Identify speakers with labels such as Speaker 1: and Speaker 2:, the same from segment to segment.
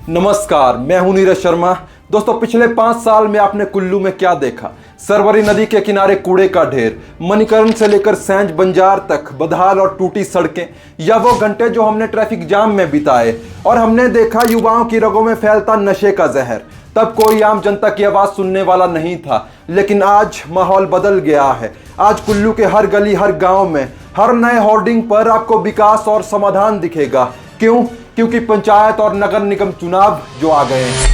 Speaker 1: नमस्कार, मैं हूं नीरज शर्मा। दोस्तों, पिछले 5 साल में आपने कुल्लू में क्या देखा? सरवरी नदी के किनारे कूड़े का ढेर, मणिकरण से लेकर सैंज बंजार तक बदहाल और टूटी सड़कें, या वो घंटे जो हमने ट्रैफिक जाम में बिताए और हमने देखा युवाओं की रगों में फैलता नशे का जहर। तब कोई आम जनता की आवाज़ सुनने वाला नहीं था, लेकिन आज माहौल बदल गया है। आज कुल्लू के हर गली, हर गांव में, हर नए होर्डिंग पर आपको विकास और समाधान दिखेगा। क्यों? क्योंकि पंचायत और नगर निगम चुनाव जो आ गए हैं।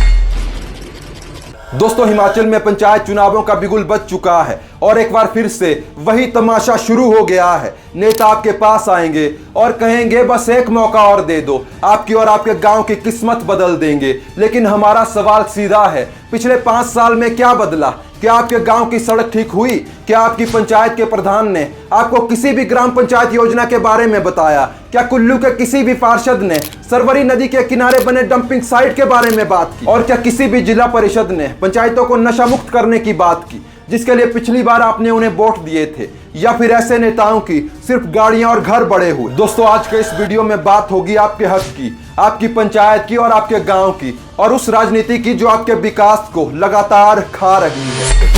Speaker 1: दोस्तों, हिमाचल में पंचायत चुनावों का बिगुल बज चुका है और एक बार फिर से वही तमाशा शुरू हो गया है। नेता आपके पास आएंगे और कहेंगे बस एक मौका और दे दो, आपकी और आपके गांव की किस्मत बदल देंगे। लेकिन हमारा सवाल सीधा है, पिछले 5 साल में क्या बदला? क्या आपके गांव की सड़क ठीक हुई? क्या आपकी पंचायत के प्रधान ने आपको किसी भी ग्राम पंचायत योजना के बारे में बताया? क्या कुल्लू के किसी भी पार्षद ने सरवरी नदी के किनारे बने डंपिंग साइट के बारे में बात की? और क्या किसी भी जिला परिषद ने पंचायतों को नशा मुक्त करने की बात की, जिसके लिए पिछली बार आपने उन्हें वोट दिए थे? या फिर ऐसे नेताओं की सिर्फ गाड़ियां और घर बड़े हुए? दोस्तों, आज के इस वीडियो में बात होगी आपके हक की, आपकी पंचायत की और आपके गांव की, और उस राजनीति की जो आपके विकास को लगातार खा रही है।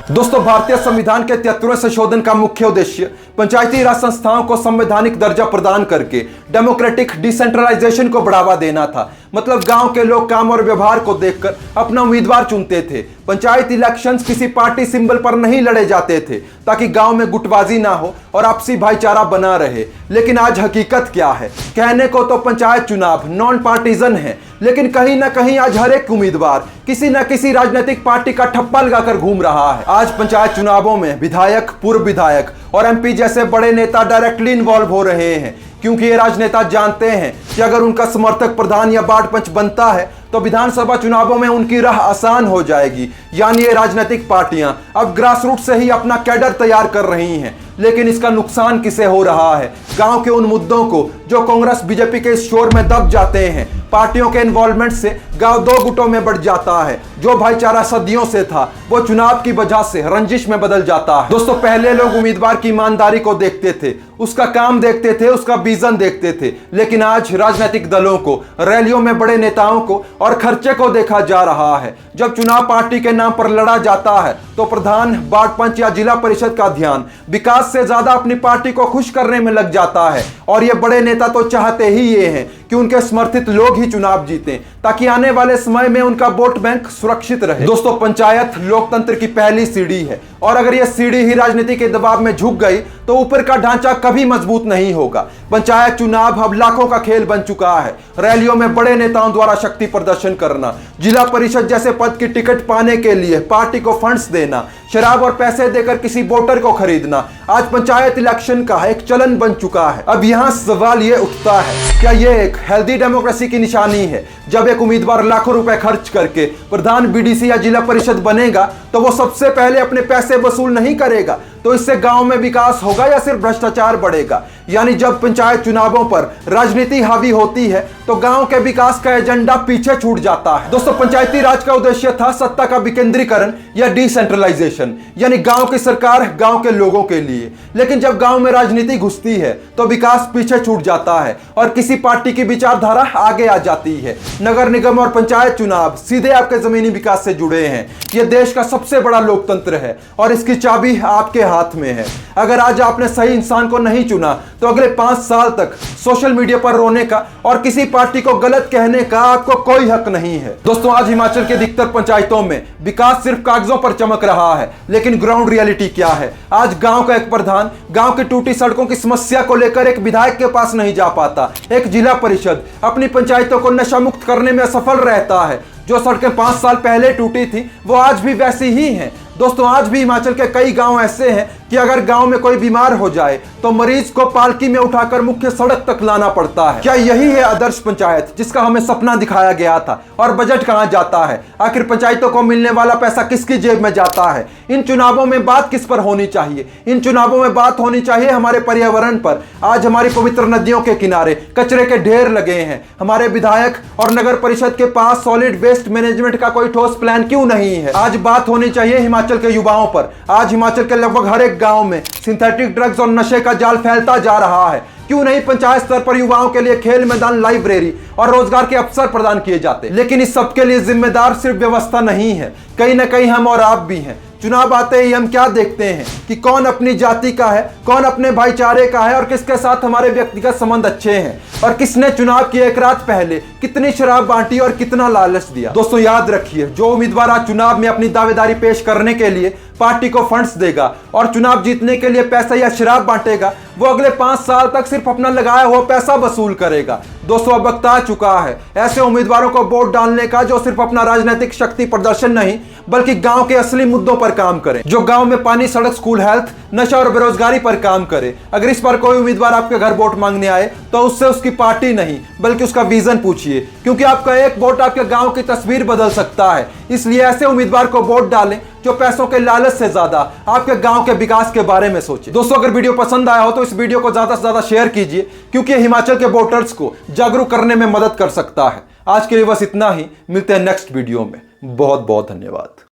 Speaker 1: दोस्तों, भारतीय संविधान के 73वें संशोधन का मुख्य उद्देश्य पंचायती राज संस्थाओं को संवैधानिक दर्जा प्रदान करके डेमोक्रेटिक डिसेंट्रलाइजेशन को बढ़ावा देना था। मतलब गांव के लोग काम और व्यवहार को देखकर अपना उम्मीदवार चुनते थे। पंचायत इलेक्शंस किसी पार्टी सिंबल पर नहीं लड़े जाते थे ताकि गांव में गुटबाजी ना हो और आपसी भाईचारा बना रहे। लेकिन आज हकीकत क्या है? कहने को तो पंचायत चुनाव नॉन पार्टीजन है, लेकिन कहीं ना कहीं आज हर एक उम्मीदवार किसी न किसी राजनीतिक पार्टी का ठप्पा लगाकर घूम रहा है। आज पंचायत चुनावों में विधायक, पूर्व विधायक और एमपी जैसे बड़े नेता डायरेक्टली इन्वॉल्व हो रहे हैं, क्योंकि ये राजनेता जानते हैं कि अगर उनका समर्थक प्रधान या वार्ड पंच बनता है तो विधानसभा चुनावों में उनकी राह आसान हो जाएगी। यानी ये राजनीतिक पार्टियां अब ग्रासरूट से ही अपना कैडर तैयार कर रही हैं। लेकिन इसका नुकसान किसे हो रहा है? गांव के उन मुद्दों को जो कांग्रेस बीजेपी के इस शोर में दब जाते हैं। पार्टियों के इन्वॉल्वमेंट से गांव 2 गुटों में बढ़ जाता है। जो भाईचारा सदियों से था वो चुनाव की वजह से रंजिश में बदल जाता है। दोस्तों, पहले लोग उम्मीदवार की ईमानदारी को देखते थे, उसका काम देखते थे, उसका विजन देखते थे। लेकिन आज राजनीतिक दलों को, रैलियों में बड़े नेताओं को और खर्चे को देखा जा रहा है। जब चुनाव पार्टी के नाम पर लड़ा जाता है तो प्रधान, वार्ड पंच या जिला परिषद का ध्यान विकास से ज्यादा अपनी पार्टी को खुश करने में लग जाता है। और ये बड़े नेता तो चाहते ही ये हैं कि उनके समर्थित लोग ही चुनाव जीतें, ताकि आने वाले समय में उनका वोट बैंक सुरक्षित रहे। दोस्तों, पंचायत लोकतंत्र की पहली सीढ़ी है और अगर यह सीढ़ी ही राजनीति के दबाव में झुक गई तो ऊपर का ढांचा कभी मजबूत नहीं होगा। पंचायत चुनाव अब लाखों का खेल बन चुका है। रैलियों में बड़े नेताओं द्वारा शक्ति प्रदर्शन करना, जिला परिषद जैसे पद की टिकट पाने के लिए पार्टी को फंड्स देना, शराब और पैसे देकर किसी वोटर को खरीदना, आज पंचायत इलेक्शन का एक चलन बन चुका है। अब यहाँ सवाल ये उठता है, क्या ये एक हेल्दी डेमोक्रेसी की निशानी है? जब एक उम्मीदवार लाखों रुपए खर्च करके प्रधान, बीडीसी या जिला परिषद बनेगा तो वो सबसे पहले अपने पैसे वसूल नहीं करेगा, तो इससे गांव में विकास होगा या सिर्फ भ्रष्टाचार बढ़ेगा? यानी जब पंचायत चुनावों पर राजनीति हावी होती है तो गांव के विकास का एजेंडा पीछे छूट जाता है। दोस्तों, पंचायती राज का उद्देश्य था सत्ता का विकेंद्रीकरण या डिसेंट्रलाइजेशन, यानी गांव की सरकार गांव के लोगों के लिए। लेकिन जब गांव में राजनीति घुसती है तो विकास पीछे छूट जाता है और किसी पार्टी की विचारधारा आगे आ जाती है। नगर निगम और पंचायत चुनाव सीधे आपके जमीनी विकास से जुड़े हैं। यह देश का सबसे बड़ा लोकतंत्र है और इसकी चाबी आपके हाथ में है। अगर आज आपने सही इंसान को नहीं चुना तो अगले 5 साल तक सोशल मीडिया पर रोने का और किसी पार्टी को गलत कहने का आपको कोई हक नहीं है। दोस्तों, आज हिमाचल के अधिकतर पंचायतों में विकास सिर्फ कागजों पर चमक रहा है, लेकिन ग्राउंड रियलिटी क्या है? आज गांव का एक प्रधान गांव की टूटी सड़कों की समस्या को लेकर एक विधायक के पास नहीं जा पाता। एक जिला परिषद अपनी पंचायतों को नशा मुक्त करने में असफल रहता है। जो सड़कें 5 साल पहले टूटी थी वो आज भी वैसी ही हैं। दोस्तों, आज भी हिमाचल के कई गांव ऐसे हैं कि अगर गांव में कोई बीमार हो जाए तो मरीज को पालकी में उठाकर मुख्य सड़क तक लाना पड़ता है। क्या यही है आदर्श पंचायत जिसका हमें सपना दिखाया गया था? और बजट कहां जाता है? आखिर पंचायतों को मिलने वाला पैसा किसकी जेब में जाता है? इन चुनावों में बात किस पर होनी चाहिए? इन चुनावों में बात होनी चाहिए हमारे पर्यावरण पर। आज हमारी पवित्र नदियों के किनारे कचरे के ढेर लगे हैं। हमारे विधायक और नगर परिषद के पास सॉलिड वेस्ट मैनेजमेंट का कोई ठोस प्लान क्यों नहीं है? आज बात होनी चाहिए हिमाचल के युवाओं पर। आज हिमाचल के लगभग हर एक गांव में सिंथेटिक ड्रग्स और नशे का जाल फैलता जा रहा है। क्यों नहीं पंचायत स्तर पर युवाओं के लिए खेल मैदान, लाइब्रेरी और रोजगार के अवसर प्रदान किए जाते। लेकिन इस सब के लिए जिम्मेदार सिर्फ व्यवस्था नहीं है, कहीं ना कहीं हम और आप भी हैं। चुनाव आते ही हम क्या देखते हैं कि कौन अपनी जाति का है, कौन अपने भाईचारे का है और किसके साथ हमारे व्यक्तिगत संबंध अच्छे हैं, और किसने चुनाव की एक रात पहले कितनी शराब बांटी और कितना लालच दिया। दोस्तों याद रखिए, जो उम्मीदवार आज चुनाव में अपनी दावेदारी पेश करने के लिए पार्टी को फंड्स देगा और चुनाव जीतने के लिए पैसा या शराब बांटेगा, वो अगले 5 साल तक सिर्फ अपना लगाया हुआ पैसा वसूल करेगा। दोस्तों अब वक्त आ चुका है ऐसे उम्मीदवारों को वोट डालने का जो सिर्फ अपना राजनीतिक शक्ति प्रदर्शन नहीं बल्कि गांव के असली मुद्दों पर काम करे, जो गांव में पानी, सड़क, स्कूल, हेल्थ, नशा और बेरोजगारी पर काम करे। अगर इस बार कोई उम्मीदवार आपके घर वोट मांगने आए तो उससे उसकी पार्टी नहीं बल्कि उसका विजन पूछिए, क्योंकि आपका एक वोट आपके गांव की तस्वीर बदल सकता है। इसलिए ऐसे उम्मीदवार को वोट डालें जो पैसों के लालच से ज्यादा आपके गांव के विकास के बारे में सोचे। दोस्तों अगर वीडियो पसंद आया हो तो इस वीडियो को ज्यादा से ज्यादा शेयर कीजिए, क्योंकि हिमाचल के वोटर्स को जागरूक करने में मदद कर सकता है। आज के लिए बस इतना ही, मिलते हैं नेक्स्ट वीडियो में। बहुत बहुत धन्यवाद।